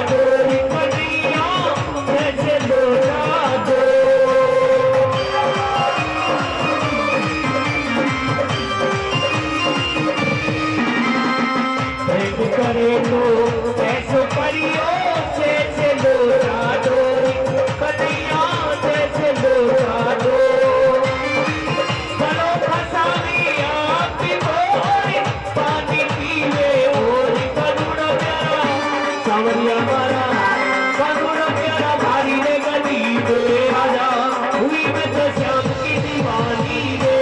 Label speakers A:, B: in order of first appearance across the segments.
A: डोरी कन्हैया जैसे लोटा दो। भेंट करे लो ऐसो परियो जैसे लोटा डोरी कन्हैया जैसे लोटा दो। चलो फसावी आपकी मोरी पानी पीवे और करुण प्यारा सांवरिया मारा करुण प्यारा भारी रे गली में आजा हुई मैं तो श्याम की दीवानी रे।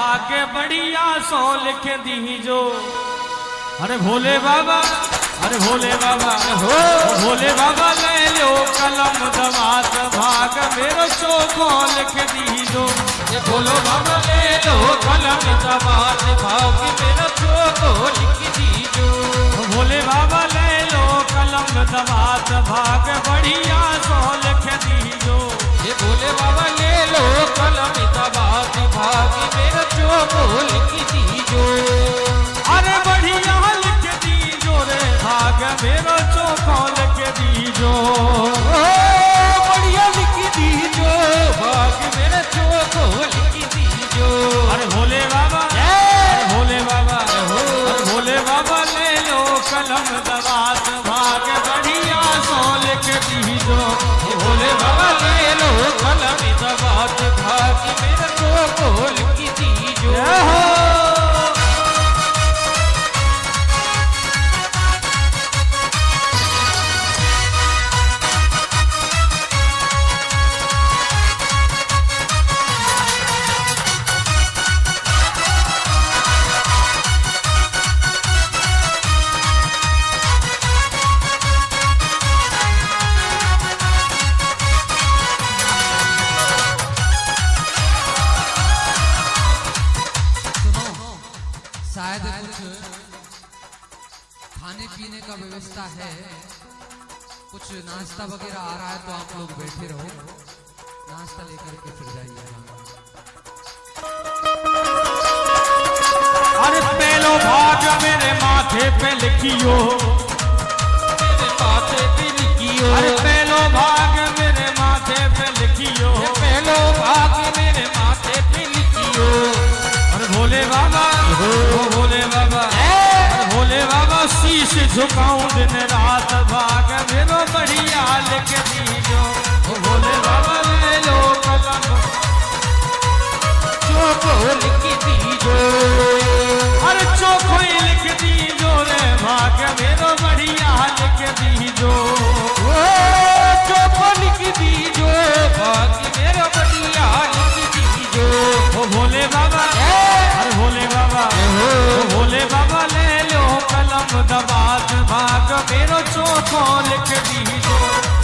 A: भाग्य बढ़िया सो लिख दीजो। अरे भोले बाबा, अरे भोले बाबा हो, भोले बाबा ले लो कलम दवात भाग मेरो चोखो लिख दीजो। ये भोलो बाबा ले लो कलम दवात भाग मेरो चोखो लिख दीजो। भोले बाबा ले लो कलम दवात भाग बढ़िया सो लिख दीजो। ये भोले बाबा ले लो कलम दवात भाग मेरो चोखो लिख दीजो। अरे बढ़िया लिख दीजो रे भाग मेरो चोखो लिख दीजो। बढ़िया लिख दीजो भाग मेरो चोखो लिख दीजो। अरे भोले बाबा, अरे भोले बाबा हो, अरे भोले बाबा ले लो कलम दवात भाग बढ़िया सो लिख दीजो। भोले बाबा ले लो कलम दवात भाग मेरो चोखो लिख दीजो।
B: शायद कुछ खाने पीने का व्यवस्था है, कुछ नाश्ता वगैरह आ रहा है, तो आप लोग बैठे रहो, नाश्ता लेकर के फिर जाइए।
A: अरे पहलो भाग मेरे माथे पे लिखियो, मेरे माथे पे लिखियो। अरे पहलो भाग मेरे माथे पे लिखियो, पहलो भाग मेरे माथे पे लिखियो। अरे भोले बाबा, ओ भोले बाबा, अरे भोले बाबा शीश झुकाऊं दिन रात भाग मेरो बढ़िया लिख दीजो। ओ भोले बाबा ले लो कलम चोखो लिख दीजो। अरे चोखो ही लिख दीजो रे भाग मेरो बढ़िया लिख दीजो। चोखो लिख दीजो भाग मेरो बढ़िया लिख दीजो। ओ भोले बाबा, अरे भोले बाबा, ओ भोले बाबा ले लो कलम दवात भाग मेरो चोखो लिख दीजो।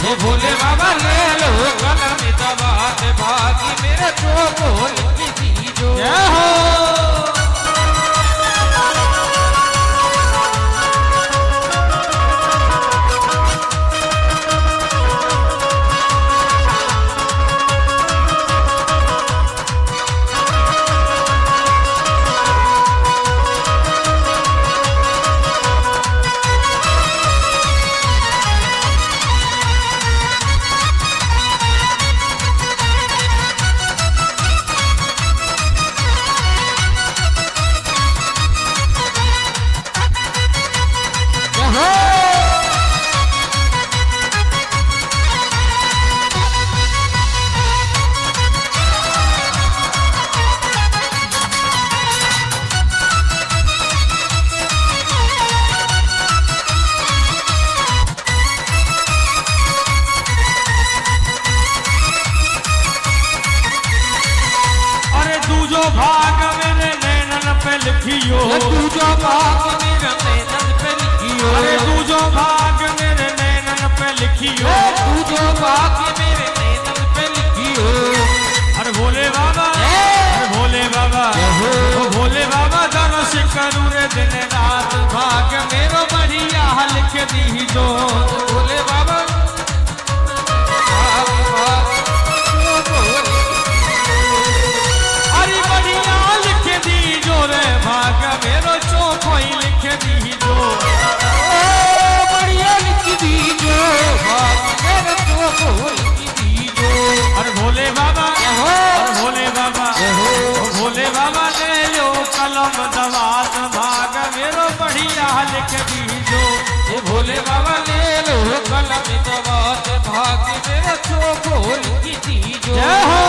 A: ये भोले बाबा ले लो कलम दवात भाग मेरो चोखो लिख दीजो। जय हो। भाग मेरे नैनन पे लिखियो, दूजो भाग मेरे नैनन पे लिखियो। अरे दूजो भाग मेरे नैनन पे लिखियो, दूजो भाग मेरे नैनन पे लिखियो। अरे भोले बाबा, अरे भोले बाबा, ओ भोले बाबा दर्श करूं रे दिन रात भाग मेरो बढ़िया लिख दीजो। भोले बाबा भाग मेरो चोखो ही लिख दीजो। बढ़िया लिख दीजो भाग मेरो चोखो लिख दीजो। अरे भोले बाबा, अरे भोले बाबा, भोले बाबा ले लो कलम दवात भाग मेरो बढ़िया लिख दीजो। ये भोले बाबा ले लो कलम दवात भाग मेरो चोखो लिख दीजो। जय हो।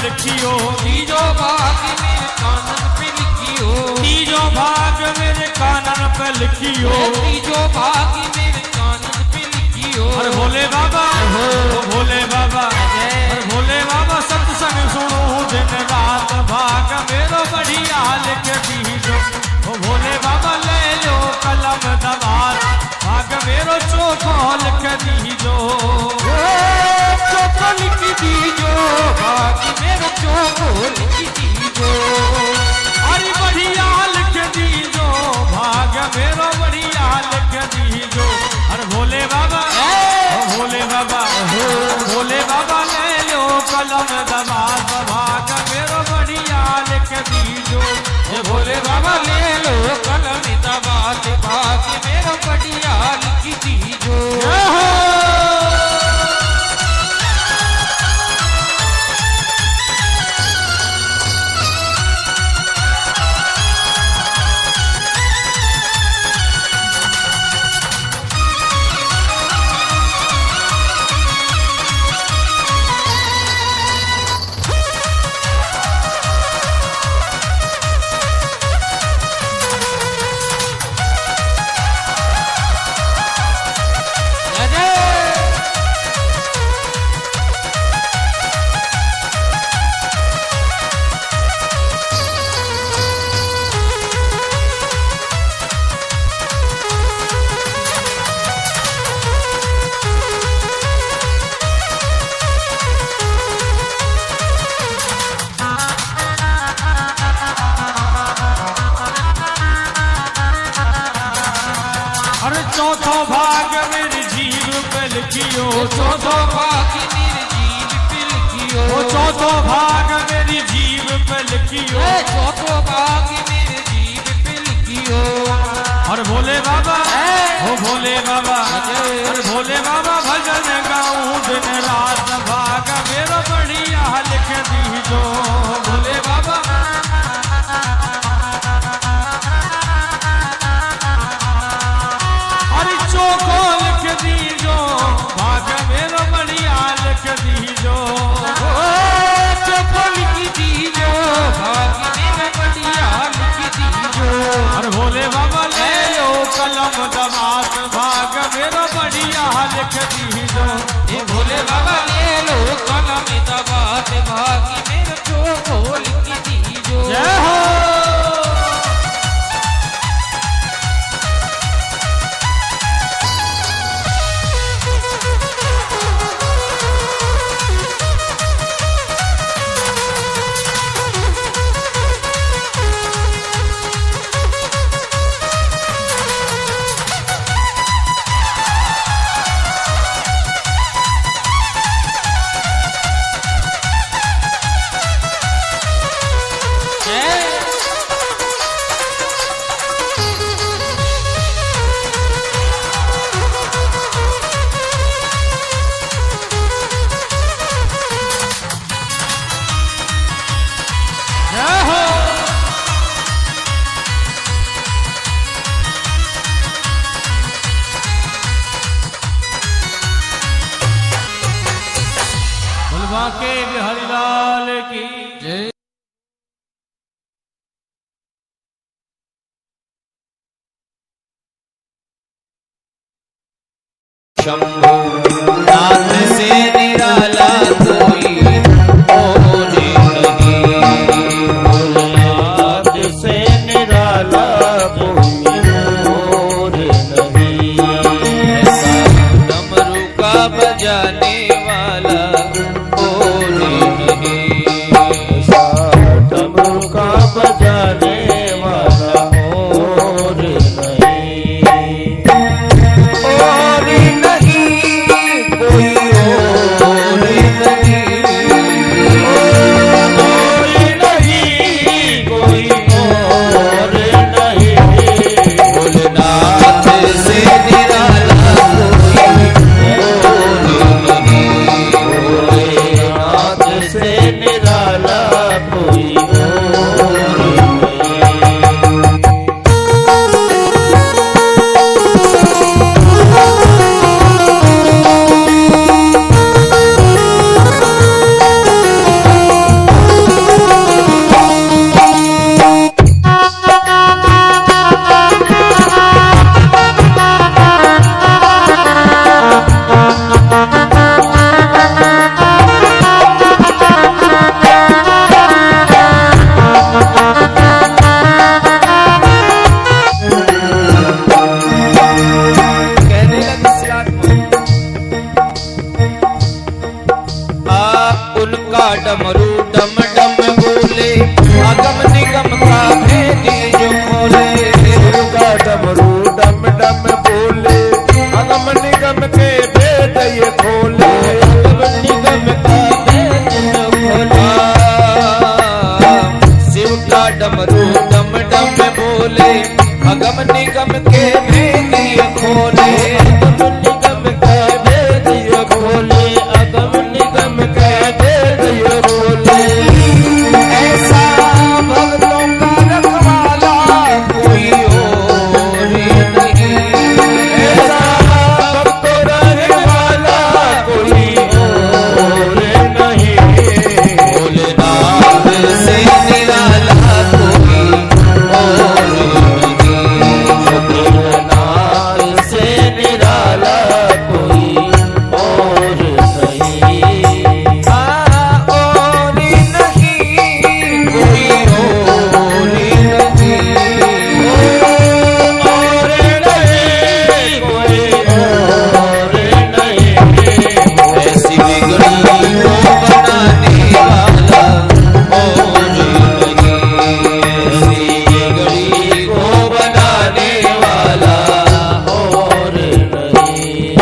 A: लिखियो,
B: तीजो भाग मेरे कानन पे लिखियो,
A: तीजो भाग मेरे कानन पे लिखियो,
B: तीजो भाग मेरे कानन पे लिखियो।
A: अरे भोले बाबा, ओ भोले बाबा, अरे भोले बाबा सत्संग सुनो दिन रात भाग मेरो बढ़िया लिख दीजो। ओ भोले बाबा ले लो कलम दवात भाग मेरो चोखो लिख दीजो,
B: चोखो लिख दीजो, भाग मेरो चोखो लिख दीजो।
A: अरे बढ़िया लिख दीजो, भाग मेरो बढ़िया लिख दीजो। अरे भोले बाबा, ओ भोले बाबा, भोले बाबा ले लो कलम दवात भाग मेरो बढ़िया लिख दीजो।
B: ये भोले बाबा ले लो कलम दवात भाग मेरो बढ़िया लिख दीजो।
A: चौथो भाग मेरी जीव पे लिखियो,
B: चौथो भाग मेरी जीव पे लिखियो,
A: चौथो भाग मेरी जीव पे लिखियो,
B: चौथो भाग मेरी जीव पे लिखियो।
A: और भोले बाबा, ओ भोले बाबा, अरे भोले बाबा भजन गाऊं दिन रात भाग मेरो बढ़िया लिख दीजो। भोले बाबा, चोखो लिख दीजो, भाग मेरो बढ़िया लिख दीजो।
B: चोखो लिख दीजो, भाग मेरो बढ़िया लिख दीजो।
A: अरे भोले बाबा ले लो कलम दवात भाग मेरो बढ़िया लिख दीजो।
B: ये भोले बाबा ले लो कलम दवात भाग मेरो चोखो लिख दीजो।
A: जय हो। के बिहारी लाल की जय।
C: शंभो नाथ से निराला कोई और नहीं, नाथ से निराला कोई और नहीं। ऐसा डमरू का बजाने वाला और नहीं, ऐसा डमरू का बजाने वाला और नहीं, और नहीं। डमरू डम डम बोले अगम निगम का भेदी जो खोले।
A: शिव का डमरू डम डम बोले अगम निगम के भेद ये खोले।
C: अगम निगम का भेद जो खोले। शिव का डमरू डम डम बोले अगम निगम के भेद ये खोले।
A: अगम निगम के भेद ये खोले। अगम निगम के भेद ये खोले।
C: ऐसा भक्तों का रखवाला कोई और नहीं।
A: ऐसा भक्तों रहने वाला कोई और नहीं।
C: भोलेनाथ से निराला कोई और नहीं।
A: भोलेनाथ से निराला कोई और नहीं।
C: और नहीं कोई और नहीं।
A: और नहीं कोई और नहीं।
C: ऐसी बिगड़ी को बनाने वाला और नहीं। ऐसी बिगड़ी को बनाने वाला
A: और नहीं।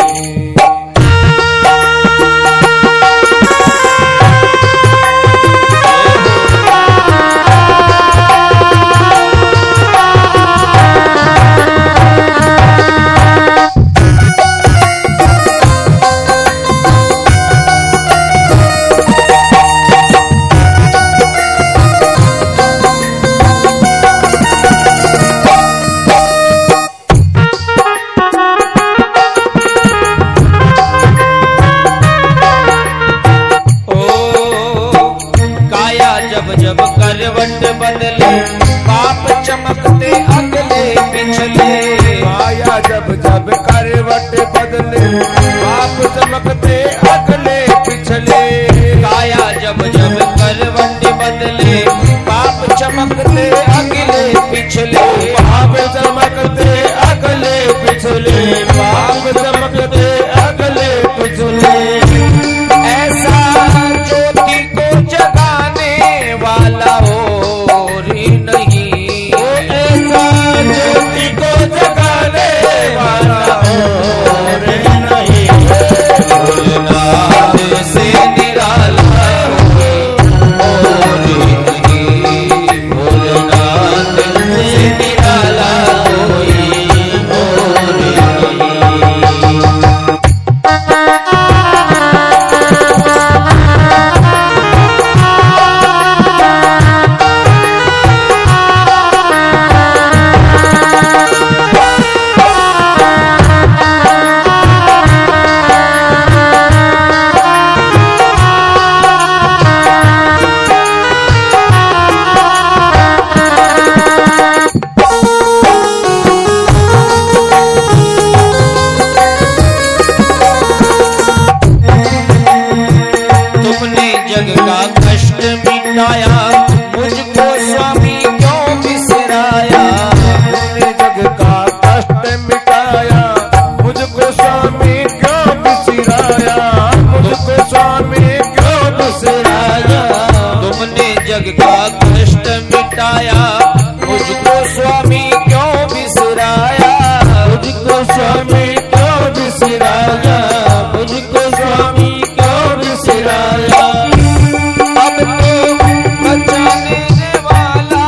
C: ओ काया जब जब करवट बदले पाप चमकते अगले पिछले।
A: काया जब जब करवट बदले पाप चमकते अगले पिछले।
C: काया जब जब करवट बदले पाप चमकते अगले पिछले।
A: पाप चमकते अगले पिछले। पाप चमकते अगले पिछले।
C: ऐसा ज्योति को जगाने वाला और ही नहीं।
A: ऐसा ज्योति को जगाने वाला और नहीं।
C: भोलेनाथ से निराला कोई और नहीं। भोलेनाथ से निराला कोई और नहीं। तुमने जग का कष्ट मिटाया मुझको स्वामी क्यों बिसराया।
A: तुमने जग का कष्ट मिटाया मुझको स्वामी क्यों बिसराया। मुझको स्वामी क्यों बिसराया।
C: तुमने जग का कष्ट मिटाया मुझको स्वामी क्यों बिसराया।
A: मुझको स्वामी क्यों बिसराया। मुझको स्वामी क्यों बिसराया।
C: अब तो बचाने वाला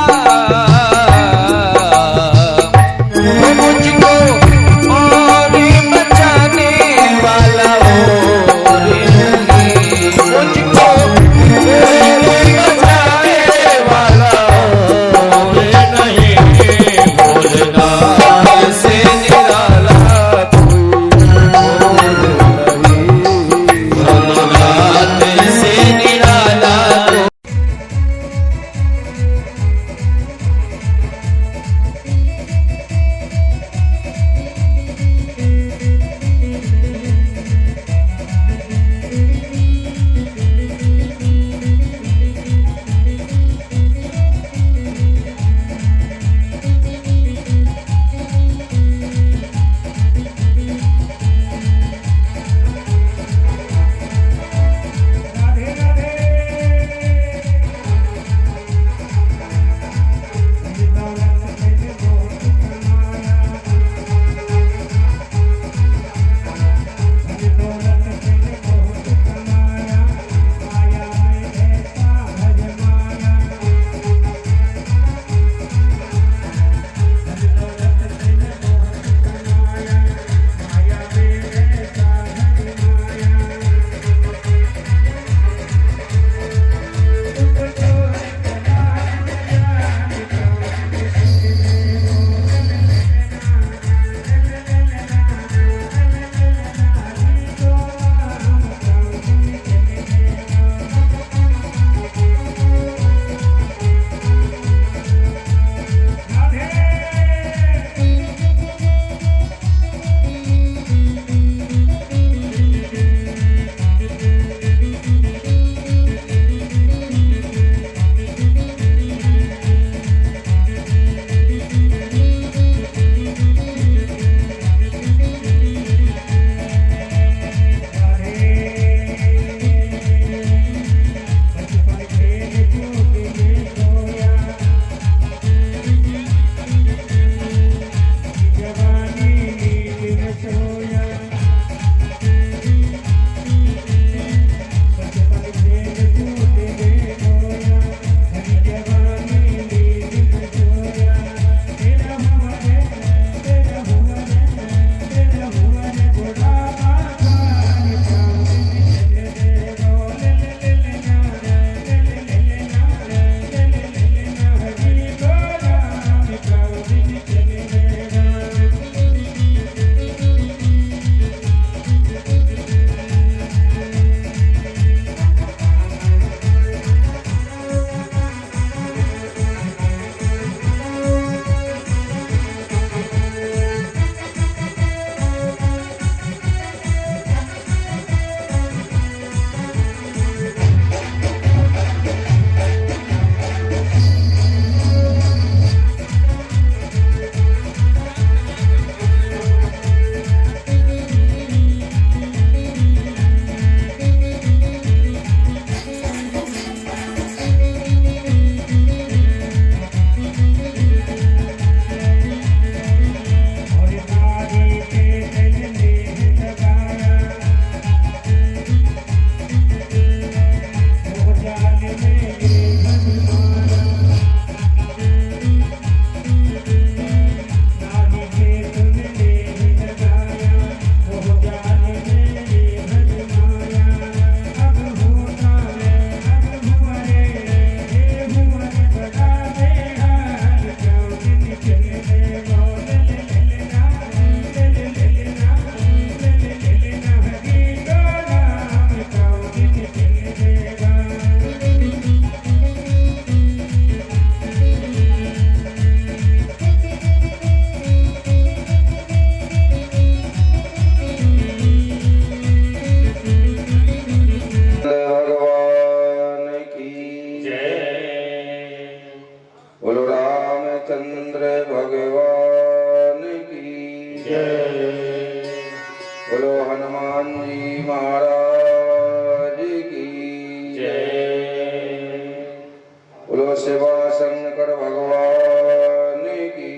D: शिवा शंकर भगवान की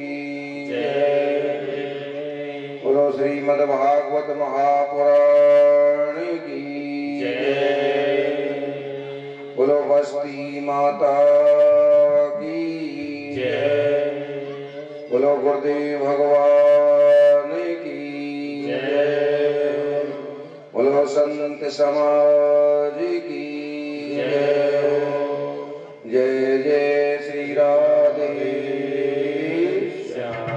D: जय। बोलो श्रीमद् भागवत महापुराण की जय। बोलो बस्ती माता की जय। बोलो गुरुदेव भगवान की जय। बोलो संत समाज की जय। जय जय श्री राधे श्याम।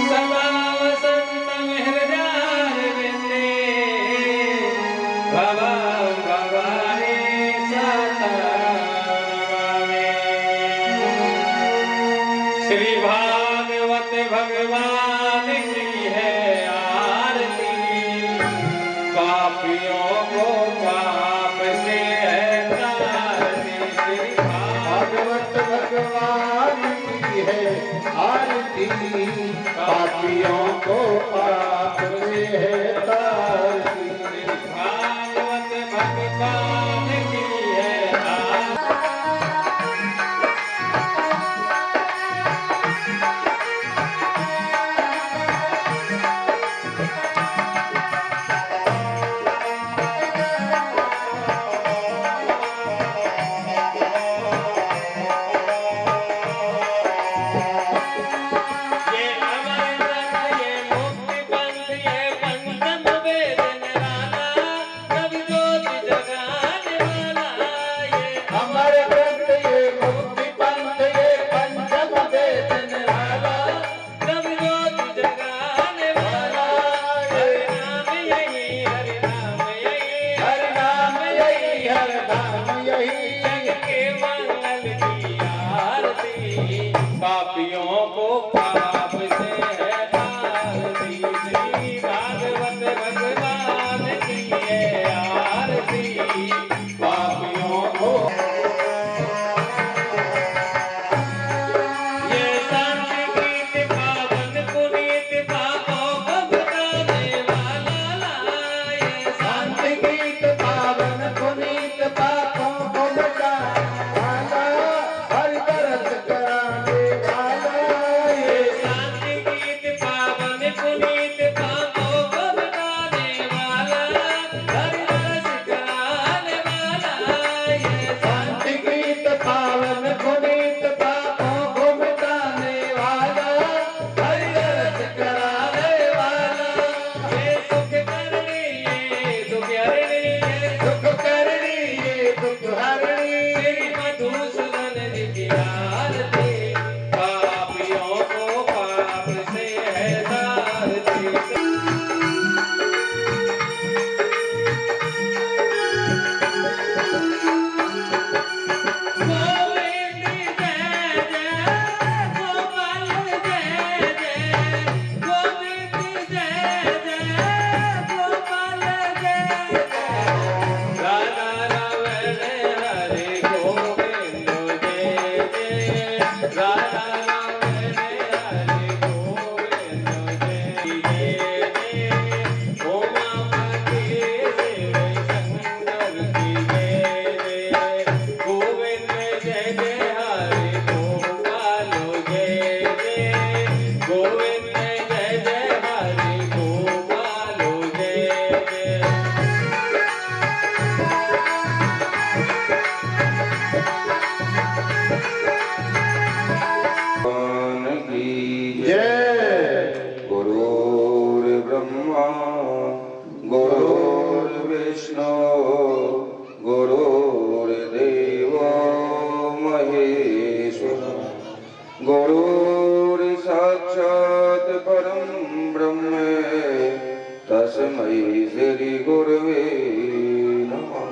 A: सदा वसंत मेहरजार बिंदे भगवान भगवाने सतावे। श्री भागवत भगवान की है आरती, पापियों को पाप से है तारती। श्री
E: भागवत भगवान की है आरती, पापियों को पाप से है तारती।
A: भागवत भगवान की है ये अमर ग्रंथ, ये मुक्ति पंथ, ये पंचम वेद निराला, नव ज्योति जगाने वाला। ये
E: अमर ग्रंथ ये मुक्ति पंथ, ये पंचम वेद निराला,
A: नव ज्योति जगाने वाला। हरि नाम यही, हरि नाम यही,
E: हर नाम यही, हर नाम यही।
A: जग के मंगल की आरती, पापियों को पाप से है तारती। श्री भागवत भगवान की है आरती, पापियों को। ये शांति गीत पावन पुनीत, पापों को भुलाने वाला लाए।
E: शांति गीत पावन पुनीत, पापों को मिटाने वाला, हरि दरस कराने वाला। ये
A: शांति गीत पावन पुनीत, पापों को मिटाने वाला, हरि रस कराने वाला। ये
E: शांति गीत पावन पुनीत, पापों को मिटाने वाला, हरि रस कराने वाला।
A: ये सुख करनी, ये दुख हरनी, ये
E: दुख करनी ये दुख हरणी,
A: श्री मधुसूदन जी की आरती, पापियों को पाप से है तारती। गोविंद जय जय, गोपाल जय जय, गोविंद जय जय, गोपाल जय जय। राधा रमण हरे गोविंद जय जय, राधा रमण हरे गोविंद जय जय। उमापति शिव शंकर की जय जय, गोविंद जय जय हरे गोपाल जय जय, गोविंद जय जय हरे गोपाल जय जय।
D: भगवान की
E: जय।
D: गुरुर्ब्रह्मा गुरुर्विष्णु गुरुर्देवो महेश्वर, गुरुर्साक्षात् परं ब्रह्म, तस्मै श्री गुरवे नमः।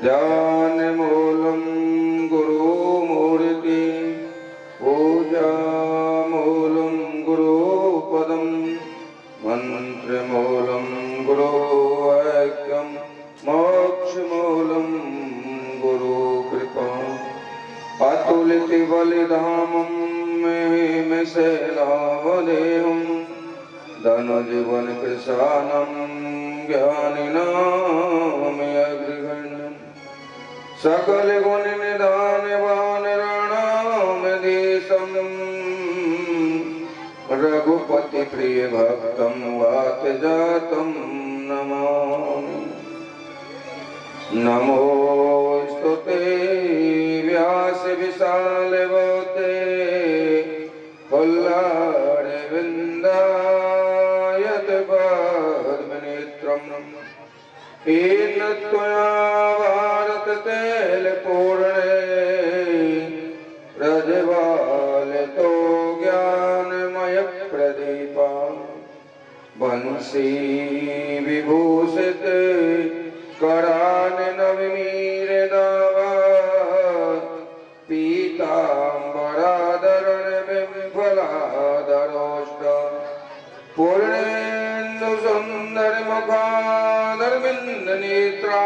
D: ध्यानमूलं गुरुमूर्ति, पूजामूलं गुरुपदं, मन्त्रमूलं गुरुवाक्यं, मोक्षमूलं गुरुकृपा। अतुलितबलिधामं मेहिमशैलावदेहं, धनजीवनकृशानं ज्ञानिनामग्रगण्यं। सकल गुण निधान वानराणाम देशम रघुपति प्रिय भक्तम वात जातम नमामि। नमोस्तुते व्यास विशाल भूते फुल्लार विन्दायत पद्मनेत्रम् येन त्वया भारत तैलपूर्णे प्रज्वालितो ज्ञानमय प्रदीपा बंसी विभूषित कराननवनीरदावा पीताम्बराधरण बिम्फलाधरोष्ट पूर्णेन्दु सुन्दर मुखाधरविन्द नेत्रा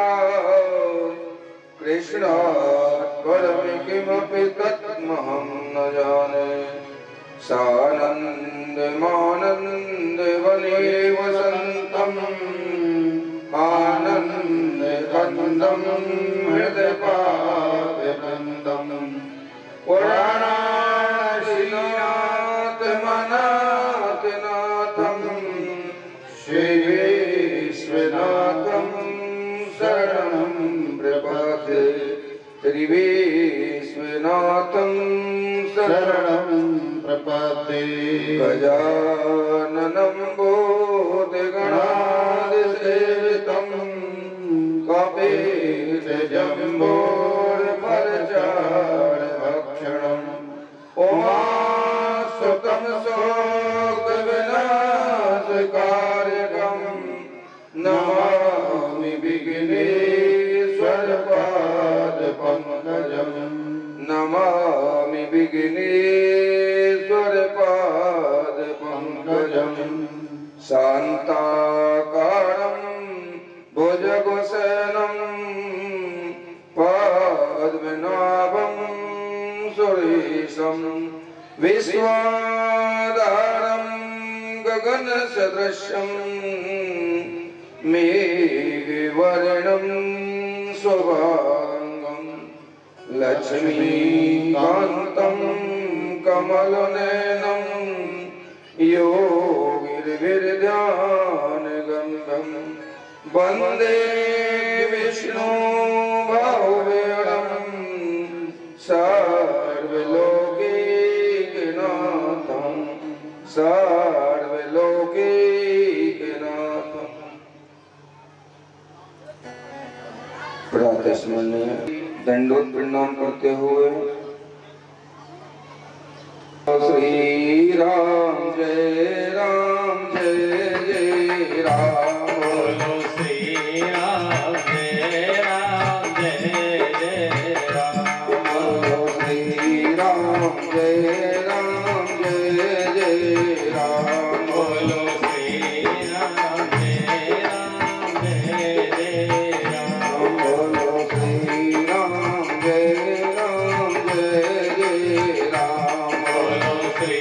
D: कृष्णात् परं किमपि तत्त्वमहं न जाने सानन्दमानन्दवने वसन्तम् आनन्दकन्दं हृदयपावनन्दं पुराणाश्रीनाथमनाथनाथं श्रीविश्वनाथं शरणं प्रपद्ये श्रीविश्वनाथं शरणं प्रपद्ये गजाननं भूतगणादिसेवितं कपितजम्बोर्फलचारुभक्षणम् उमासुतं शोकविनाशकारकं नमामि विघ्नेश्वरपादपङ्कजं नमामि विघ्नेश्वरपादपङ्कजं शान्ताकारं भुजगशयनं पद्मनाभं सुरेशं विश्वाधारं गगनसदृशं मेघवर्णं शुभांगं लक्ष्मीकान्तं कमलनयनं योगिर्विद्यानगम्यं वन्दे विष्णु भावेणं सर्वलोकैकनाथं सर्वलोकैकनाथं। प्रातः स्मरणीय दंडोत प्रणाम करते हुए श्री राम जय राम जय जय राम
A: बोलो श्री राम जय राम जय जय राम
D: बोलो श्री राम जय राम जय जय राम
A: बोलो श्री राम जय राम जय जय राम
D: बोलो श्री राम जय राम जय जय राम
A: बोलो श्री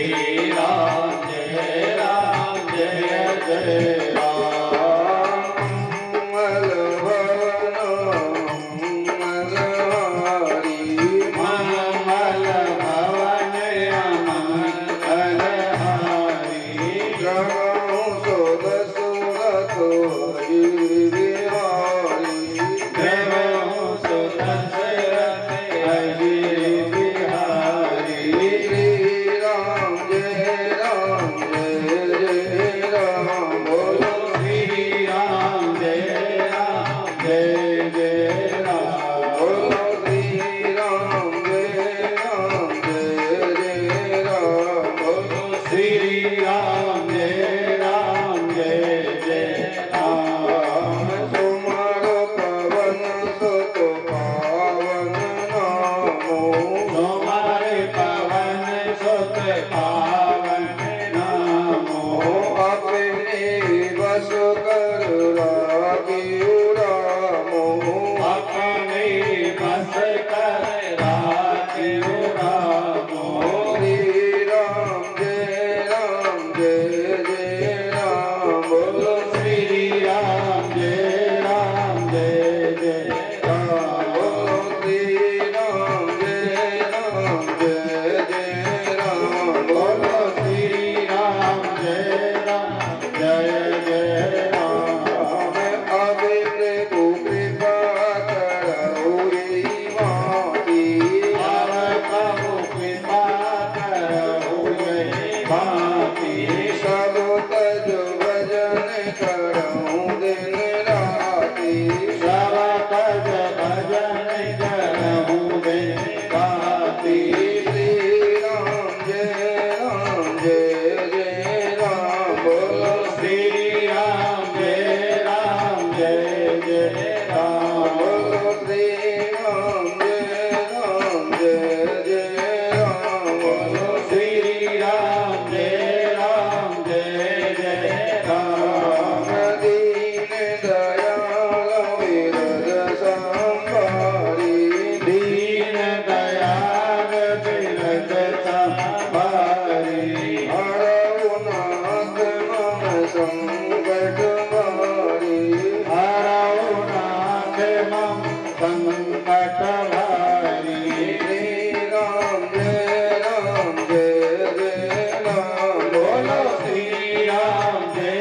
E: संकट भारी।
D: श्री राम जय राम जय जय राम।
E: बोलो श्री राम जय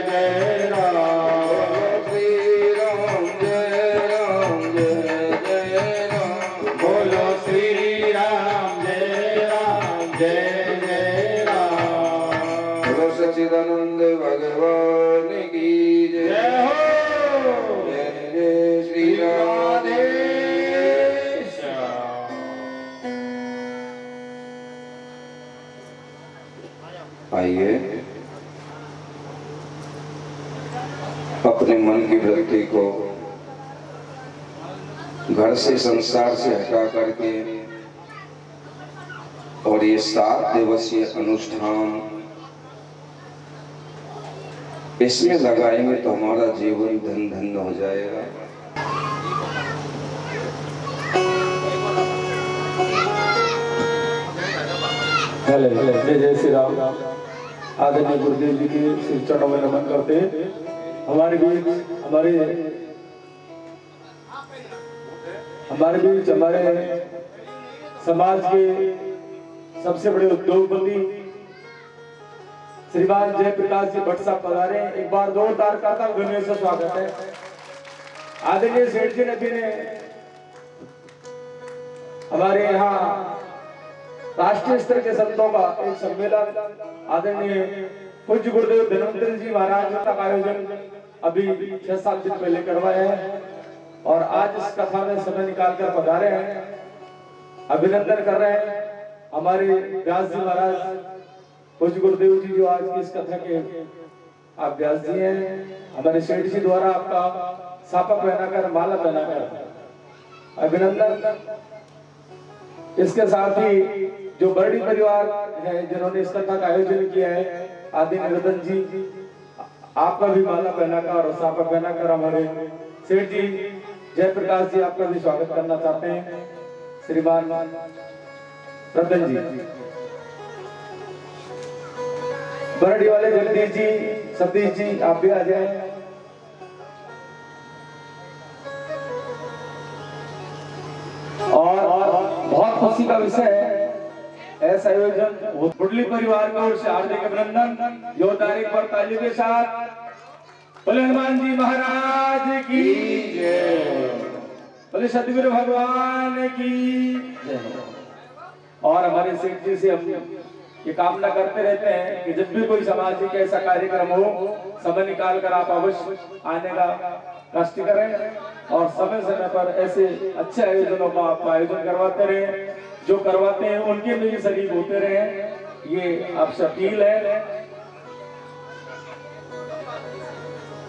E: जय राम।
D: श्री राम जय जय राम।
E: बोलो श्री राम जय जय राम।
D: बोलो सच्चिदानंद भगवान की
E: जय
D: जय।
E: हो।
D: जय जय श्री राम। आइए अपने मन की वृत्ति को घर से संसार से हटा करके और ये 7 दिवसीय अनुष्ठान इसमें लगाएंगे तो हमारा जीवन धन धन हो जाएगा।
F: जय जय श्री राम। आदरणीय गुरुदेव जी के श्री चरणों में नमन करते हमारे बीच हमारे समाज के सबसे बड़े उद्योगपति श्रीमान जयप्रकाश जी भट्ट साहब पधारे। एक बार जोरदार करता हूं धन्यवाद से स्वागत है। आदरणीय सेठ जी ने हमारे यहाँ राष्ट्रीय स्तर के संतों का एक सम्मेलन आदरणीय पूज्य गुरुदेव धन्वंतरी जी महाराज का आयोजन अभी 6-7 दिन पहले करवाया है और आज इस कथा में समय निकाल कर पधारे हैं। अभिनंदन कर रहे हैं हमारे व्यास जी महाराज पूज्य गुरुदेव जी जो आज की इस कथा के आप व्यास जी हैं। हमारे सेठ जी द्वारा आपका सापा पहनाकर माला पहनाकर अभिनंदन। इसके साथ ही जो बर्डी परिवार है जिन्होंने इस कथा का आयोजन किया है आदि निरंजन जी आपका भी माला पहनाकर और सापा पहनाकर हमारे सेठ जी जयप्रकाश जी आपका भी स्वागत करना चाहते हैं। श्रीमान रतन जी बर्डी वाले जगदीश जी सतीश जी आप भी आ जाए। और बहुत खुशी का विषय है ऐसा आयोजन बुडली परिवार की ओर से हार्दिक अभिनंदन। जो तारीख पर तालियों के साथ बोले हनुमान जी महाराज की जय, बोले सतगुरु भगवान की जय। और हमारे सेठ जी से हम ये कामना करते रहते हैं कि जब भी कोई सामाजिक ऐसा कार्यक्रम हो समय निकाल कर आप अवश्य आने का कष्ट करें और समय समय पर ऐसे अच्छे आयोजनों का आप आयोजन करवाते रहे। जो करवाते हैं उनके में भी शरीक होते रहे, ये आपसे अपील है।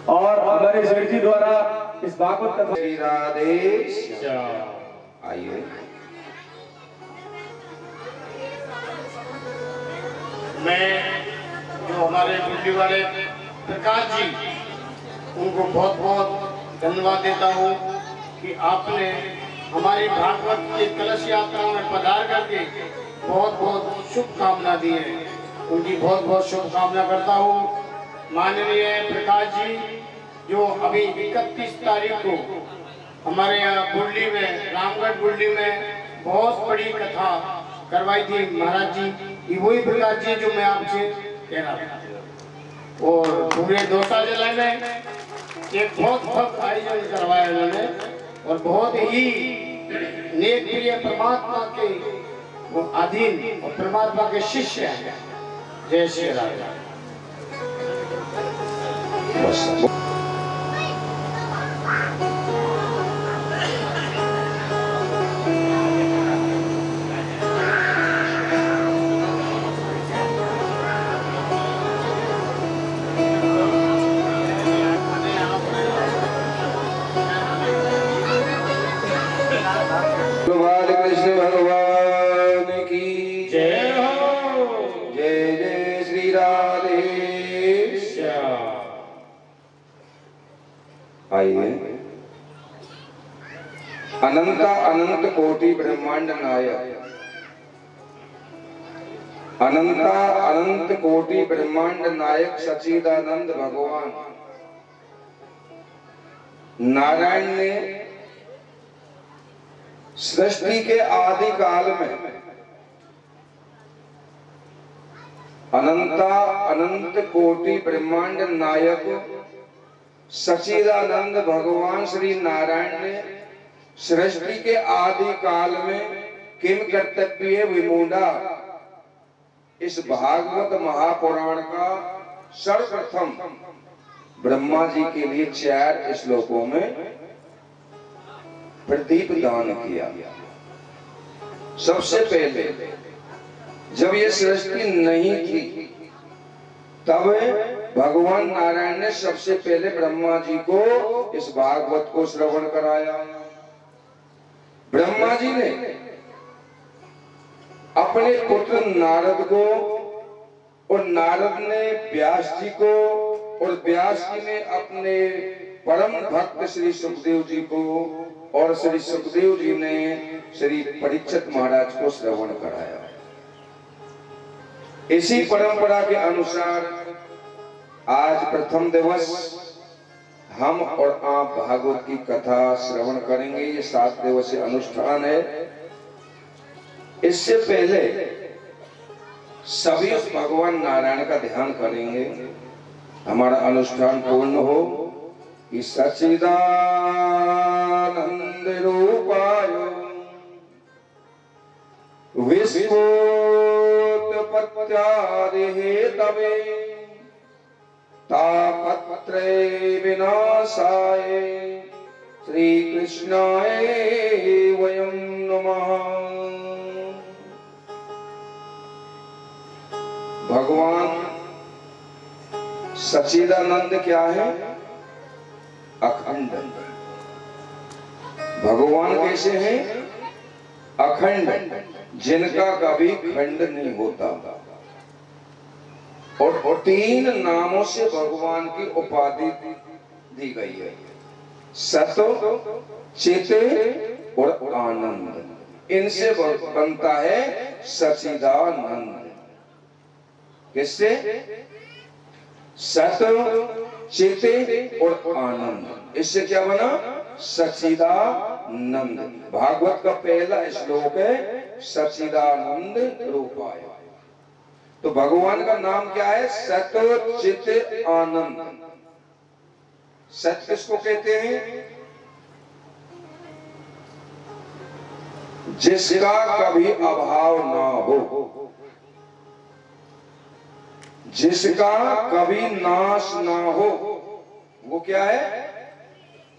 F: और हमारे सेठ जी द्वारा इस भागवत कथा
D: श्री राधे। आइए
E: मैं जो हमारे बुल्ली वाले प्रकाश जी उनको बहुत बहुत धन्यवाद देता हूँ कि आपने हमारी भागवत की कलश यात्रा में पधार करके बहुत बहुत शुभकामना दी है। उनकी बहुत बहुत शुभकामना करता हूँ। माननीय प्रकाश जी जो अभी 31 तारीख को हमारे यहाँ बुल्ली में रामगढ़ बुल्ली में बहुत बड़ी कथा करवाई थी महाराज जी, ये वही प्रकाश जी जो मैं आपसे कह रहा था। और पूरे दौसा जिले में एक बहुत भव्य आयोजन करवाया उन्होंने और बहुत ही नेक प्रिय परमात्मा के वो अधीन और परमात्मा के शिष्य हैं। जय श्री राम।
D: कृष्ण भगवान की
E: जय हो।
D: जय जय श्री राधे। आइए अनंत अनंत कोटि ब्रह्मांड नायक, अनंत अनंत कोटि ब्रह्मांड नायक सच्चिदानंद भगवान नारायण ने सृष्टि के आदि काल में अनंत कोटि ब्रह्मांड नायक सच्चिदानंद भगवान श्री नारायण ने सृष्टि के आदि काल में किम कर्तव्य विमूढ़ा इस भागवत महापुराण का सर्वप्रथम ब्रह्मा जी के लिए 4 श्लोकों में प्रदीप दान किया। सबसे पहले जब ये सृष्टि नहीं थी तब भगवान नारायण ने सबसे पहले ब्रह्मा जी को इस भागवत को श्रवण कराया। ब्रह्मा जी ने अपने पुत्र नारद को और नारद ने व्यास जी को और व्यास जी ने अपने परम भक्त श्री सुखदेव जी को और श्री सुखदेव जी ने श्री परीक्षित महाराज को श्रवण कराया। इसी परंपरा के अनुसार आज प्रथम दिवस हम और आप भागवत की कथा श्रवण करेंगे। ये 7 दिवसीय अनुष्ठान है। इससे पहले सभी उस भगवान नारायण का ध्यान करेंगे, हमारा अनुष्ठान पूर्ण हो। कि सच्चिदानंद रूपाय विश्वोत्पत्त्यादि हेतवे तापत्रय विनाशाय श्री कृष्णाय वयं नमः। भगवान सच्चिदानंद क्या है? अखंड। भगवान कैसे हैं? अखंड, जिनका कभी खंड नहीं होता। और 3 नामों से भगवान की उपाधि दी गई है, सत, चित और आनंद। इनसे बनता है सच्चिदानंद। किससे? सत, चित और आनंद। इससे क्या बना? सच्चिदानंद। भागवत का पहला श्लोक है सच्चिदानंद रूपाय। तो भगवान का नाम क्या है? सत, चित, आनंद। सत किसको कहते हैं? जिसका कभी अभाव ना हो, जिसका कभी नाश ना हो, वो क्या है?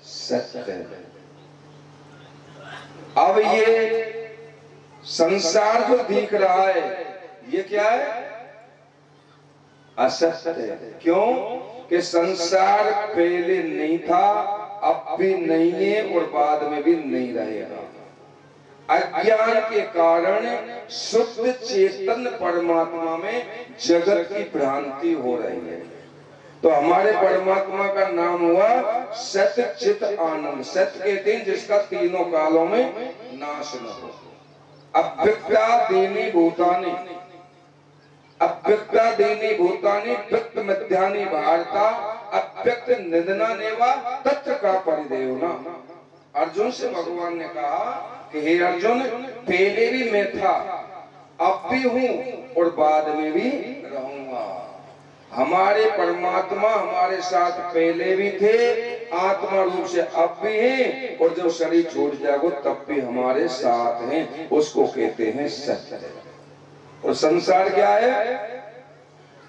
D: सत्य। अब ये संसार जो दिख रहा है ये क्या है? असत्य। क्यों? कि संसार पहले नहीं था, अब भी नहीं है और बाद में भी नहीं रहेगा। अज्ञान के कारण शुद्ध चेतन परमात्मा में जगत की भ्रांति हो रही है। तो हमारे परमात्मा का नाम हुआ सत, चित, आनंद। सत्य कहते हैं जिसका तीनों कालों में नाश न हो। अव्यक्ता देनी भूतानी, अव्यक्ता देनी भूतानी, व्यक्त मध्यानि भारता, अव्यक्त निधना नेवा तत्र का परिदेवना। अर्जुन से भगवान ने कहा कि हे अर्जुन, पहले भी मैं था, अब भी हूं और बाद में भी रहूंगा। हमारे परमात्मा हमारे साथ पहले भी थे, आत्मा रूप से अब भी हैं, और जब शरीर छूट जाएगा तब भी हमारे साथ हैं। उसको कहते हैं सत्य। और संसार क्या है?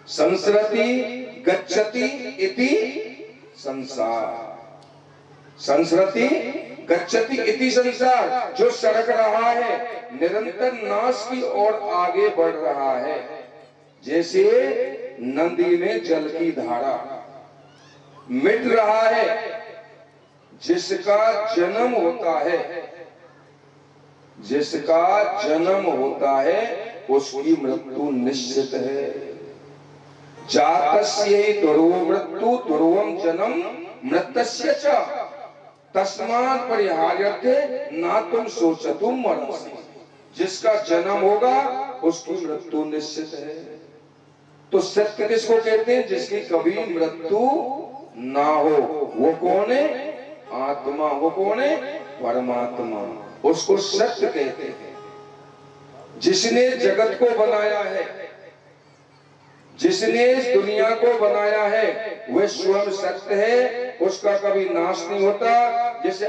D: संसरति गच्छति इति संसार। संसरति गच्छति इति संसार, जो सड़क रहा है, निरंतर नाश की ओर आगे बढ़ रहा है। जैसे नदी में जल की धारा मिट रहा है, जिसका जन्म होता है, जिसका जन्म होता है उसकी मृत्यु निश्चित है। जातस्य ध्रुव मृत्यु ध्रुवम जन्म मृतस्य च तस्मात् परिहार्यते ना तुम सोचतुम मरसि। जिसका जन्म होगा उसकी मृत्यु निश्चित है। तो सत्य किसको कहते हैं? जिसकी कभी मृत्यु ना हो। वो कौन है? आत्मा वो कौन है? परमात्मा। उसको सत्य कहते हैं। जिसने जगत को बनाया है, जिसने इस दुनिया को बनाया है, वह स्वयं सत्य है, उसका कभी नाश नहीं होता। जैसे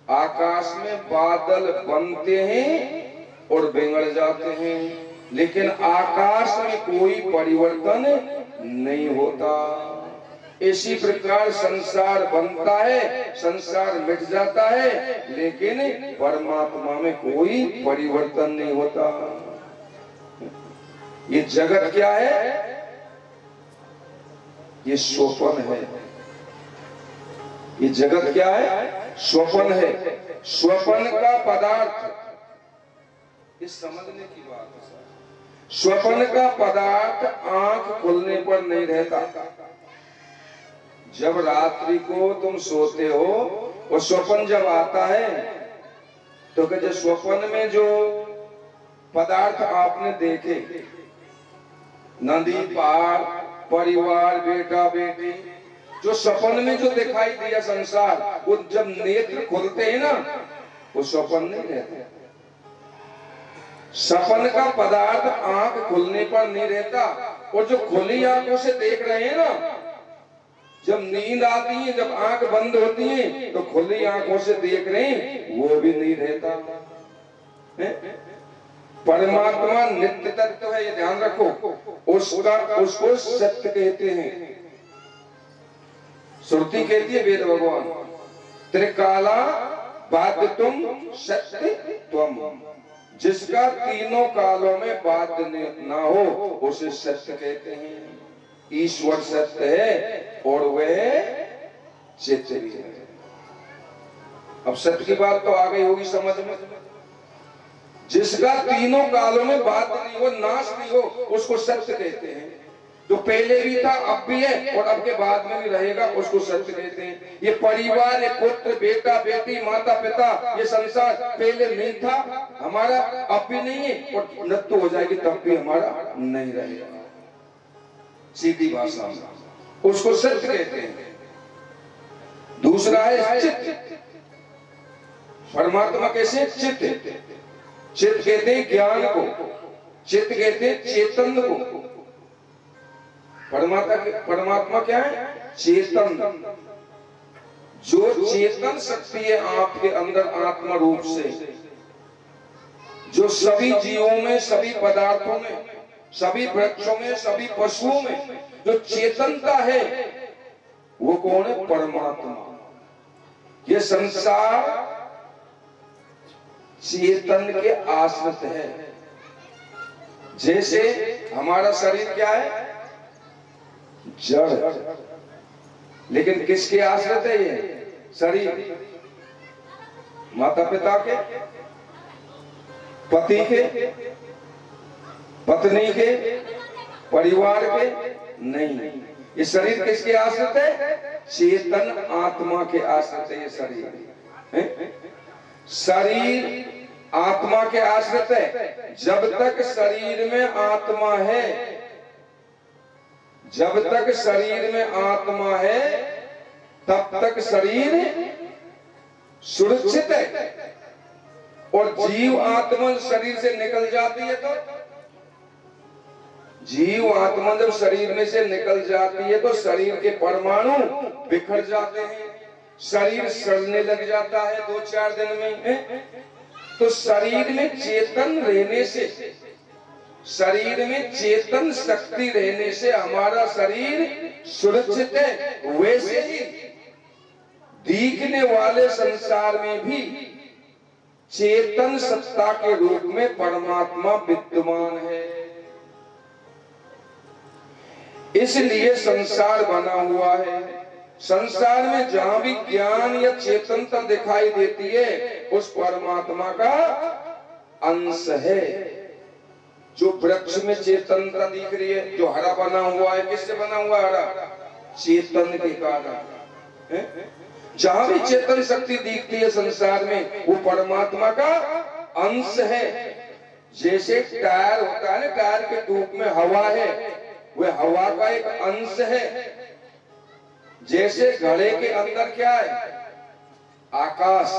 D: आकाश में बादल बनते हैं और बिगड़ जाते हैं, लेकिन आकाश में कोई परिवर्तन नहीं होता। इसी प्रकार संसार बनता है, संसार मिट जाता है, लेकिन परमात्मा में कोई परिवर्तन नहीं होता। ये जगत क्या है? ये स्वप्न है। ये जगत क्या है? स्वप्न है। स्वप्न का पदार्थ, ये समझने की बात है। स्वप्न का पदार्थ आंख खुलने पर नहीं रहता। जब रात्रि को तुम सोते हो और स्वप्न जब आता है, तो जो स्वप्न में जो पदार्थ आपने देखे, नदी, पहाड़, परिवार, बेटा बेटी, जो सपन में जो दिखाई दिया संसार, वो जब नेत्र खुलते हैं ना, वो स्वप्न नहीं रहते। सपन का पदार्थ आंख खुलने पर नहीं रहता। और जो खुली आंखों से देख रहे हैं ना, जब नींद आती है, जब आंख बंद होती है, तो खुली आंखों से देख रहे हैं, वो भी नहीं रहता है? परमात्मा नित्य तत्व है, ये ध्यान रखो। उसको सत्य कहते हैं। श्रुति कहती है, वेद भगवान, त्रिकाला बाध्यतुम सत्य त्वम, जिसका तीनों कालों में बाध्य ना हो उसे सत्य कहते हैं। ईश्वर सत्य है और वह चित्त भी है। अब सत्य की बात तो आ गई होगी समझ में। जिसका तीनों कालों में बात नहीं हो, नाश नहीं हो, उसको सत्य कहते हैं। जो पहले भी था, अब भी है और अब के बाद में भी रहेगा, उसको सत्य कहते हैं। ये परिवार, ये पुत्र, बेटा बेटी, माता पिता, ये संसार पहले नहीं था हमारा, अब भी नहीं है, और मृत्यु हो जाएगी तब भी हमारा नहीं रहेगा। सीधी भाषा में उसको सत्य कहते हैं। दूसरा है चित्त। परमात्मा कैसे? चित्त। चित्त कहते हैं ज्ञान को, चित्त कहते हैं चेतन को। परमात्मा क्या है? चेतन। जो चेतन शक्ति है आपके अंदर आत्मा रूप से, जो सभी जीवों में, सभी पदार्थों में, सभी वृक्षों में, सभी पशुओं में जो चेतनता है, वो कौन है? परमात्मा। ये संसार चेतन के आश्रित है। जैसे हमारा शरीर क्या है? जड़। लेकिन किसके आश्रित है ये शरीर? माता पिता के, पति के, पत्नी के, परिवार के? नहीं। ये शरीर किसके आश्रित है? चेतन आत्मा के आश्रित है। ये शरीर शरीर आत्मा के आश्रित है। जब तक शरीर में आत्मा है, जब तक शरीर में आत्मा है, तब तक शरीर सुरक्षित है। और जीव आत्मा शरीर से निकल जाती है, तो जीव आत्मा जब शरीर में से निकल जाती है, तो शरीर के परमाणु बिखर जाते हैं, शरीर सड़ने लग जाता है 2-4 दिन में। तो शरीर में चेतन रहने से, शरीर में चेतन शक्ति रहने से हमारा शरीर सुरक्षित है। वैसे ही दिखने वाले संसार में भी चेतन सत्ता के रूप में परमात्मा विद्यमान है। इसलिए संसार बना हुआ है। संसार में जहां भी ज्ञान या चेतनता दिखाई देती है, उस परमात्मा का अंश है। जो वृक्ष में चेतनता दिख रही है, जो हरा बना हुआ है, किससे बना हुआ है? हरा चेतन के कारण। जहां भी चेतन शक्ति दिखती है संसार में, वो परमात्मा का अंश है। जैसे टायर होता है ना, टायर के ट्यूब में हवा है, वह हवा का एक अंश है। जैसे घड़े के अंदर क्या है, आकाश,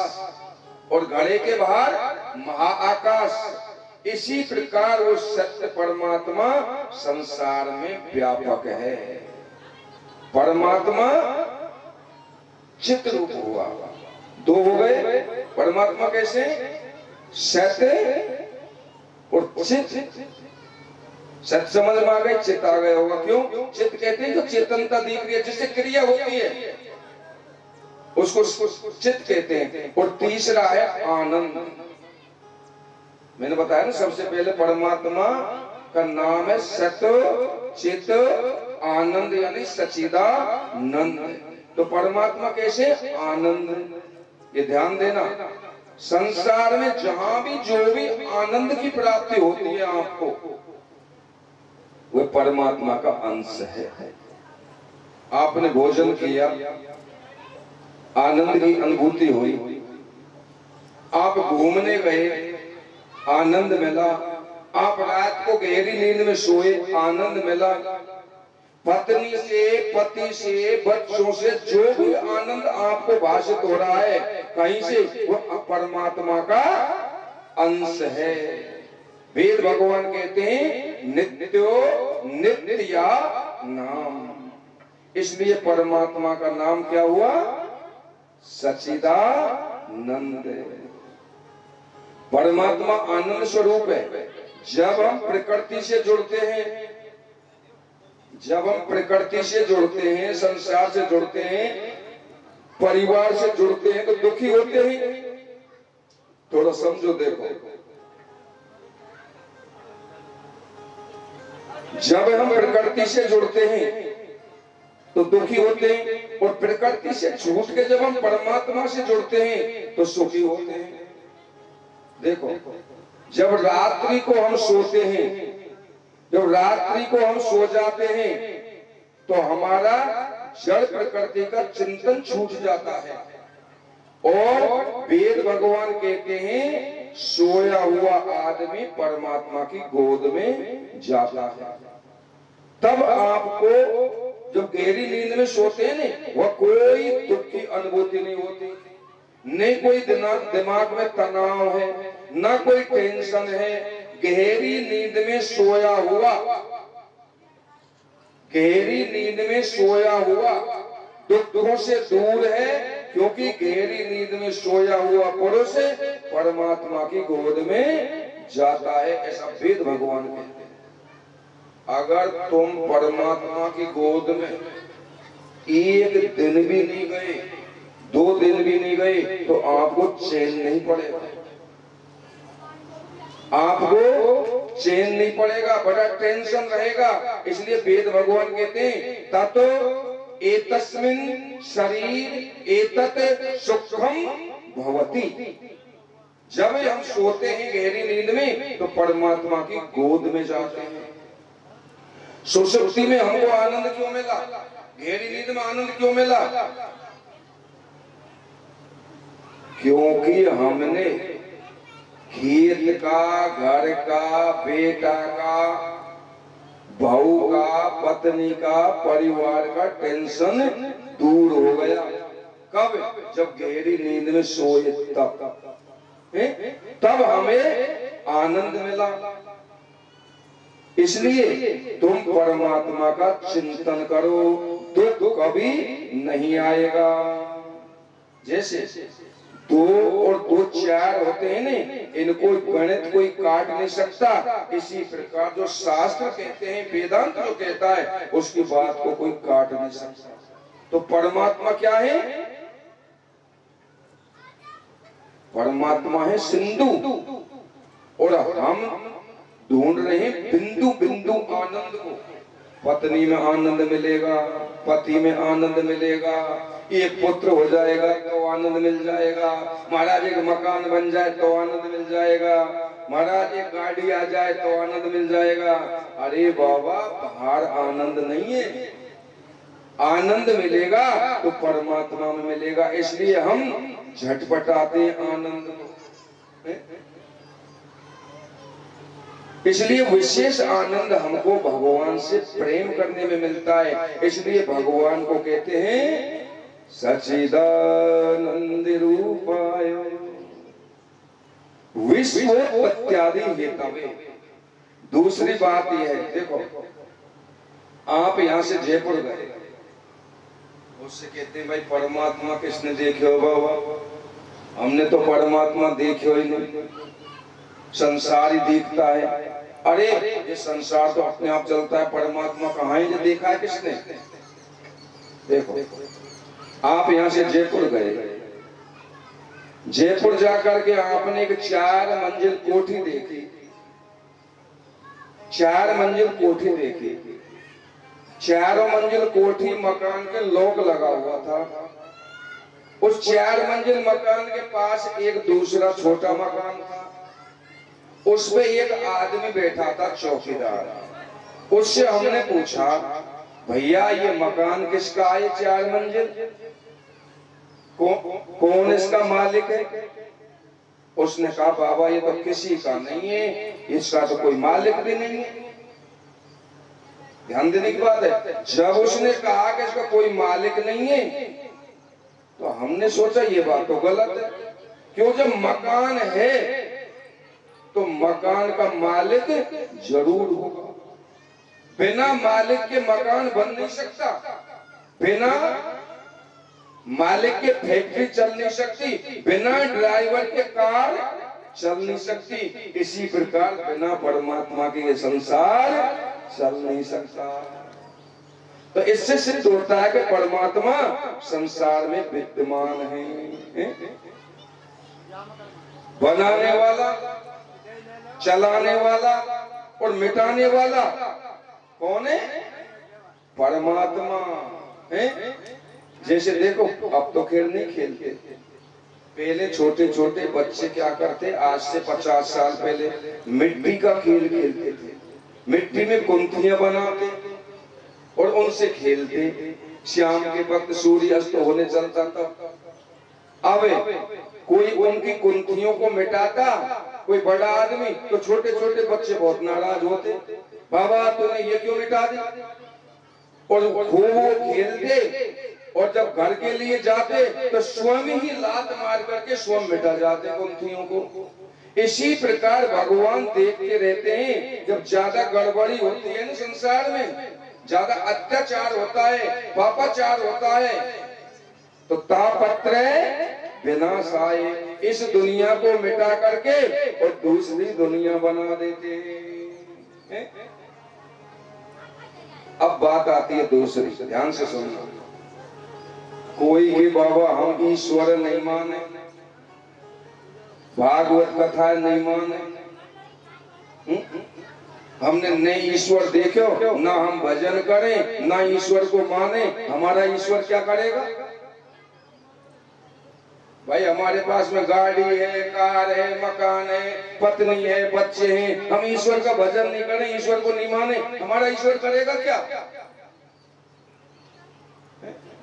D: और घड़े के बाहर महाआकाश, इसी प्रकार वो सत्य परमात्मा संसार में व्यापक है। परमात्मा चित रूप हुआ, दो हो गए परमात्मा कैसे, सत्य और चित। सत्य समझ में आ गए, चित आ गया होगा। क्यों? चित कहते हैं जो चेतनता दिख रही है, जिससे क्रिया होती है, उसको चित कहते हैं। और तीसरा है आनंद। मैंने बताया ना, सबसे पहले परमात्मा का नाम है सत चित आनंद, यानी सच्चिदानंद। तो परमात्मा कैसे, आनंद। ये ध्यान देना, संसार में जहां भी जो भी आनंद की प्राप्ति होती है आपको, वह परमात्मा का अंश है। आपने भोजन किया, आनंद की अनुभूति हुई, आप घूमने गए, आनंद मिला, आप रात को गहरी नींद में सोए, आनंद मिला, पत्नी से, पति से, बच्चों से जो भी आनंद आपको भाषित हो रहा है कहीं से, वो परमात्मा का अंश है। वेद भगवान कहते हैं नित्यो नित्या नाम, इसलिए परमात्मा का नाम क्या हुआ, सच्चिदानंद। परमात्मा आनंद स्वरूप है। जब हम प्रकृति से जुड़ते हैं, जब हम प्रकृति से जुड़ते हैं, संसार से जुड़ते हैं, परिवार से जुड़ते हैं, तो दुखी होते हैं। थोड़ा समझो, देखो, जब हम प्रकृति से जुड़ते हैं तो दुखी होते हैं, और प्रकृति से छूट के जब हम परमात्मा से जुड़ते हैं तो सुखी होते हैं। देखो, जब रात्रि को हम सोते हैं, जब रात्रि को हम सो जाते हैं, तो हमारा जड़ प्रकृति का चिंतन छूट जाता है, और वेद भगवान कहते हैं सोया हुआ आदमी परमात्मा की गोद में जाता है। तब आपको जब गहरी नींद में सोते हैं ना, वह कोई दुख की अनुभूति नहीं होती, नहीं कोई दिमाग में तनाव है, ना कोई टेंशन है। गहरी नींद में सोया हुआ, गहरी नींद में सोया हुआ दुखों से दूर है, क्योंकि गहरी नींद में सोया हुआ पुरुष परमात्मा की गोद में जाता है, ऐसा वेद भगवान कहते हैं। अगर तुम परमात्मा की गोद में एक दिन भी नहीं गए, 2 दिन भी नहीं गए, तो आपको चैन नहीं पड़ेगा, आपको चैन नहीं पड़ेगा, बड़ा टेंशन रहेगा। इसलिए वेद भगवान कहते हैं ततो एतस्मिन् शरीर एतत् सुखम भवति। जब हम सोते हैं गहरी नींद में, तो परमात्मा की गोद में जाते हैं। सुषुप्ति में हमको आनंद क्यों मिला, गहरी नींद में आनंद क्यों मिला, क्योंकि हमने खेत का, घर का, बेटा का, बहू का, पत्नी का, परिवार का टेंशन दूर हो गया। कब? जब गहरी नींद में सोए, तब हमें आनंद मिला। इसलिए तुम परमात्मा का चिंतन करो, दुख कभी नहीं आएगा। जैसे 2 और 2 4 होते हैं ना, इनको गणित कोई काट नहीं सकता। इसी प्रकार जो शास्त्र कहते हैं, वेदांत जो कहता है, उसकी बात को कोई काट नहीं सकता। तो परमात्मा क्या है? परमात्मा है सिंधु, और हम ढूंढ रहे हैं बिंदु बिंदु आनंद को। पत्नी में आनंद मिलेगा, पति में आनंद मिलेगा, एक पुत्र हो जाएगा तो आनंद मिल जाएगा, महाराज एक मकान बन जाए तो आनंद मिल जाएगा, महाराज एक गाड़ी आ जाए तो आनंद मिल जाएगा। अरे बाबा, बाहर आनंद नहीं है, आनंद मिलेगा तो परमात्मा में मिलेगा। इसलिए हम झटपटाते आनंद को। इसलिए विशेष आनंद हमको भगवान से प्रेम करने में मिलता है। इसलिए भगवान को कहते हैं सच्चिदानंद रूपाय विश्वोत्पत्त्यादि हेतवे। दूसरी बात यह है, देखो आप यहां से जयपुर गए, उससे कहते हैं भाई परमात्मा किसने देखे हो बाबा? हमने तो परमात्मा देखे ही नहीं, संसार ही दिखता है। अरे ये संसार तो अपने आप चलता है, परमात्मा कहाँ है? ये देखा है किसने? देखो आप यहां से जयपुर गए, जयपुर जाकर के आपने एक 4 मंजिल कोठी देखी, 4 मंजिल कोठी देखी। चारों मंजिल कोठी मकान के लॉक लगा हुआ था। उस 4 मंजिल मकान के पास एक दूसरा छोटा मकान था, उसमें एक आदमी बैठा था चौकीदार। उससे हमने पूछा भैया ये मकान किसका है? 4 मंजिल कौन इसका मालिक है? उसने कहा बाबा ये तो किसी का नहीं है, इसका तो कोई मालिक भी नहीं है। ध्यान देने की बात है। जब उसने कहा कि इसका कोई मालिक नहीं है तो हमने सोचा ये बात तो गलत है। क्यों? जब मकान है तो मकान का मालिक जरूर होगा। बिना मालिक के मकान बन नहीं सकता, बिना मालिक के फैक्ट्री चल नहीं सकती, बिना ड्राइवर के कार चल नहीं सकती। इसी प्रकार बिना परमात्मा के ये संसार चल नहीं सकता। तो इससे सिद्ध होता है कि परमात्मा संसार में विद्यमान है। बनाने वाला, चलाने वाला और मिटाने वाला कौन है? परमात्मा है। जैसे देखो अब तो खेल नहीं खेलते, पहले छोटे छोटे बच्चे क्या करते, आज से 50 साल पहले मिट्टी का खेल खेलते थे। मिट्टी में कुंथियां बनाते और उनसे खेलते। शाम के वक्त सूर्य अस्त होने चलता था। अब कोई उनकी कुंथियों को मिटाता, कोई बड़ा आदमी, तो छोटे छोटे बच्चे बहुत नाराज होते, बाबा तूने ये क्यों मिटा दी? और खूब वो खेलते और जब घर के लिए जाते तो स्वयं ही लात मार करके स्वयं मिटा जाते कुंथियों को। इसी प्रकार भगवान देखते रहते हैं, जब ज्यादा गड़बड़ी होती है ना संसार में, ज्यादा अत्याचार होता है, पापाचार होता है, तो तापत्र विनाशाय, इस दुनिया को मिटा करके और दूसरी दुनिया बना देते हैं। अब बात आती है दूसरी, ध्यान से सुनना। कोई के बाबा हम ईश्वर नहीं माने, भागवत कथा नहीं माने, हमने नहीं ईश्वर देखो, ना हम भजन करें, ना ईश्वर को माने, हमारा ईश्वर क्या करेगा? भाई हमारे पास में गाड़ी है, कार है, मकान है, पत्नी है, बच्चे हैं, हम ईश्वर का भजन नहीं करें, ईश्वर को नहीं माने, हमारा ईश्वर करेगा क्या?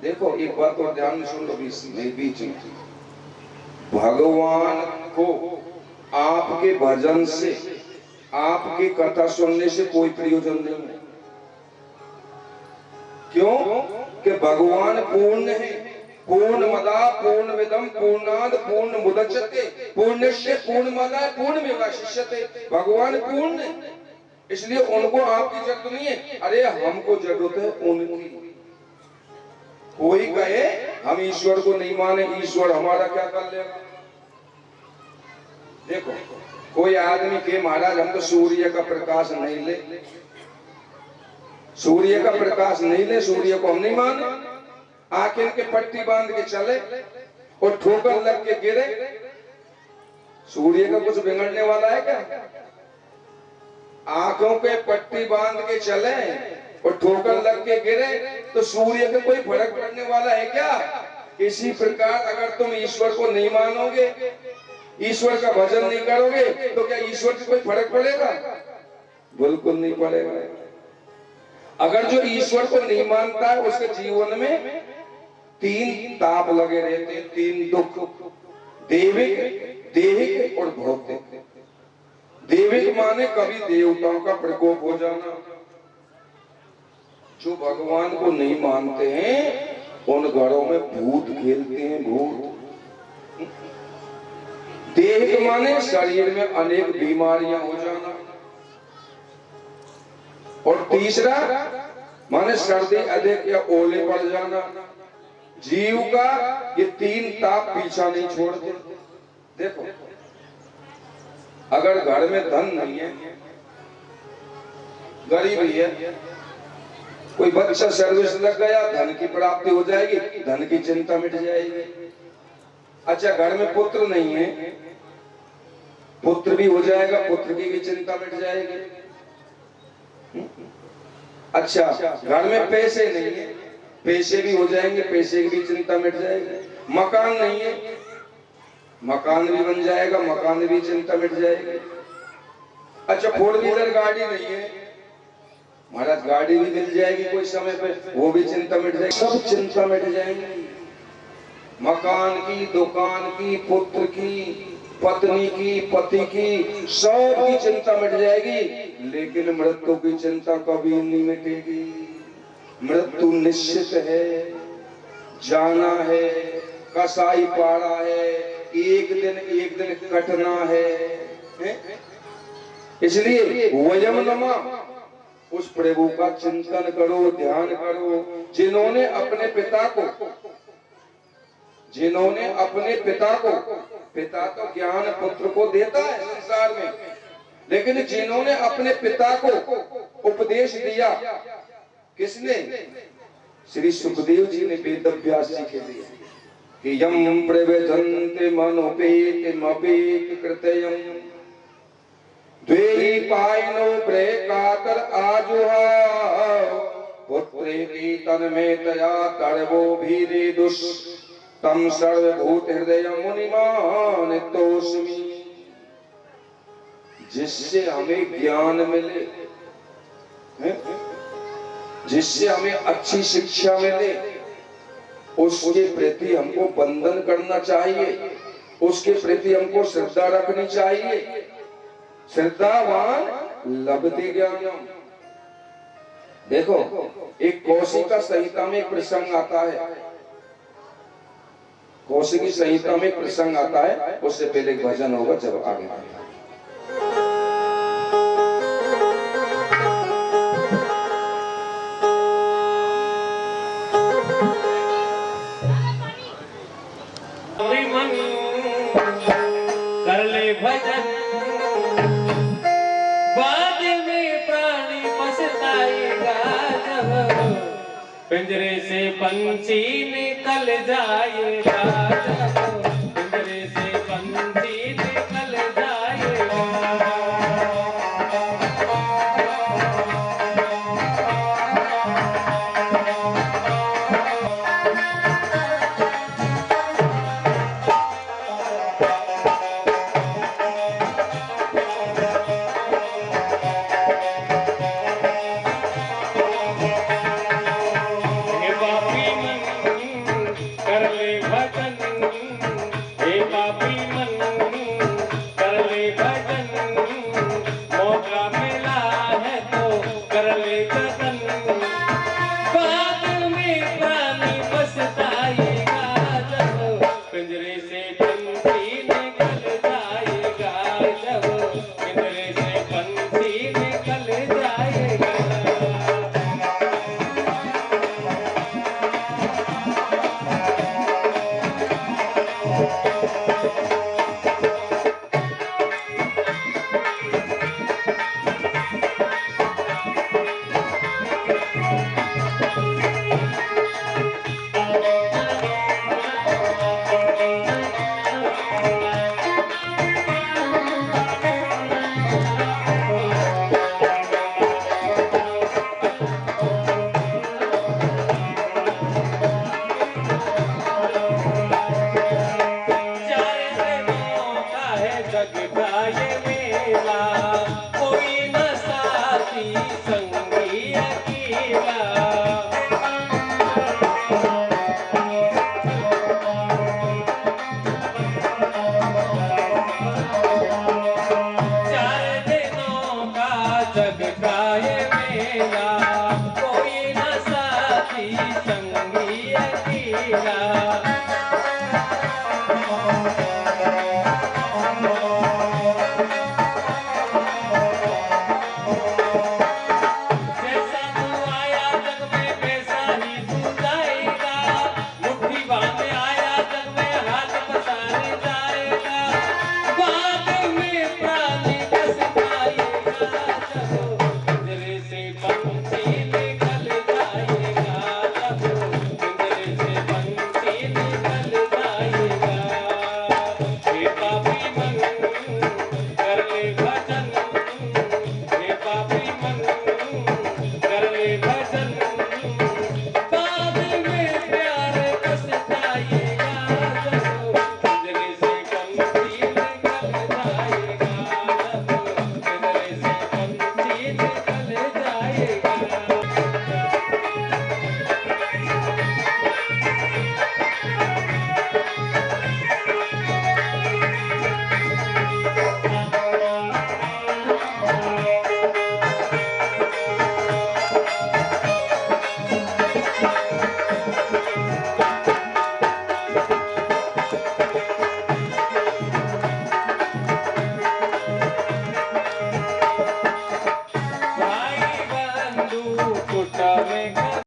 D: देखो एक बात और ध्यान से सुन लो बीच में, भगवान को आपके भजन से, आपकी कथा सुनने से कोई प्रयोजन नहीं है। क्यों? कि भगवान पूर्ण है। पूर्णमदा पूर्णमिदं पूर्णाद पूर्णमुदच्यते पूर्णस्य पूर्णमादाय पूर्णमेवावशिष्यते। भगवान पूर्ण है, इसलिए उनको आपकी जरूरत नहीं है। अरे हमको जरूरत है उनकी। कोई कहे हम ईश्वर को नहीं माने, ईश्वर हमारा क्या कर लेगा? देखो कोई आदमी के महाराज हम तो सूर्य का प्रकाश नहीं ले, सूर्य का प्रकाश नहीं ले, सूर्य को हम नहीं माने, आंखें के पट्टी बांध के चले और ठोकर लग के गिरे, सूर्य का कुछ बिगड़ने वाला है क्या? आंखों के पट्टी बांध के चले और ठोकर लग के गिरे तो सूर्य का कोई फर्क पड़ने वाला है क्या? इसी प्रकार अगर तुम ईश्वर को नहीं मानोगे, ईश्वर का भजन नहीं करोगे, तो क्या ईश्वर से कोई फर्क पड़ेगा? बिल्कुल नहीं पड़ेगा। अगर जो ईश्वर को नहीं मानता है उसके जीवन में 3 ताप लगे रहते हैं, 3 दुख, दैविक, दैहिक और भौतिक। देविक माने कभी देवताओं का प्रकोप हो जाना। जो भगवान को नहीं मानते हैं उन घरों में भूत खेलते हैं, भूत। देह माने शरीर में अनेक बीमारियां हो जाना। और तीसरा माने सर्दी अधिक या ओले पड़ जाना। जीव का ये तीन ताप पीछा नहीं छोड़ते। देखो अगर घर में धन नहीं है, गरीबी है, कोई बच्चा सर्विस लग गया, धन की प्राप्ति हो जाएगी, धन की चिंता मिट जाएगी। अच्छा घर में पुत्र नहीं है, पुत्र भी हो जाएगा, पुत्र की भी चिंता मिट जाएगी। अच्छा घर में पैसे नहीं है, पैसे भी हो जाएंगे, पैसे की भी चिंता मिट जाएगी। मकान नहीं है, मकान भी बन जाएगा, मकान भी चिंता मिट जाएगी। अच्छा 4 व्हीलर गाड़ी नहीं है, महाराज गाड़ी भी मिल जाएगी कोई समय पे, वो भी चिंता मिट जाएगी, सब चिंता मिट जाएंगी। मकान की, दुकान की, पुत्र की, पत्नी की, पति की, सब की चिंता मिट जाएगी, लेकिन मृत्यु की चिंता कभी नहीं मिटेगी। मृत्यु निश्चित है, जाना है, कसाई पाड़ा है, एक दिन कटना है। इसलिए वयम नमा, उस प्रभु का चिंतन करो, ध्यान करो, जिन्होंने अपने पिता को, पिता तो ज्ञान पुत्र को देता है संसार में, लेकिन जिन्होंने अपने पिता को उपदेश दिया, किसने? श्री सुखदेव जी ने वेद व्यास जी के लिए कि यम प्रवेदन्ते मनोपेतिमपेति कृतयम् द्वेहि पायनो प्रेकातर आजुहाव पुत्रेति तन्मेतया तर्वो भीरेदुष तम सर्वभूत हृदय मुनिमान तोस्मि। जिससे हमें ज्ञान मिले, जिससे हमें अच्छी शिक्षा मिले, उसके प्रति हमको बंधन करना चाहिए, उसके प्रति हमको श्रद्धा रखनी चाहिए। श्रद्धावान लभते ज्ञानम। देखो एक कौशिका संहिता में एक प्रसंग आता है, कौशिकी संहिता में प्रसंग आता है, उससे पहले एक भजन होगा जब आगे
A: कर ले भजन, बाद में प्राणी पछताएगा जब पिंजरे से पंछी निकल जाएगा, पिंजरे से पंछी निकल जाएगा।